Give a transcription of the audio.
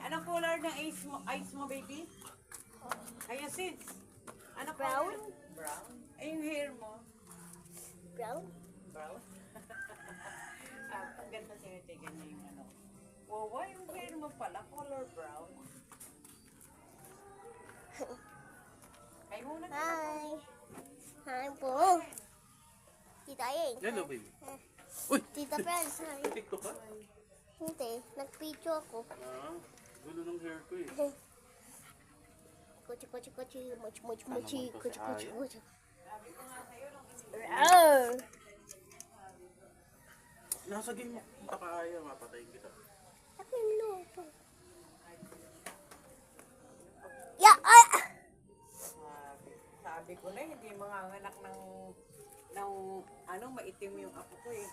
Anong color ng eyes mo, baby? Ayun, sis. Anong Brown. color? Brown. Ay, yung hair mo. Brown. Brown? Ang ganda sinitigan niya yung ano. Wow, yung hair mo pala, color brown. Ay, muna ka. Hi. Hi po. Tita Yeng. Hello, baby. Tita Friends. Hi. TikTok ka? Hindi. Nag-video ako. Gulo ng hair ko eh. Kuchi, kuchi, kuchi. Mochi, mochi, mochi. naman to Kuchi, si kuchi, Aya? kuchi. Rawr. Nasa game mo. Punta ka Aya, mapatayin kita. Akin lupa. Ya! Ay! Sabi ko na, hindi manganganak ng ano, maitim yung apo ko eh.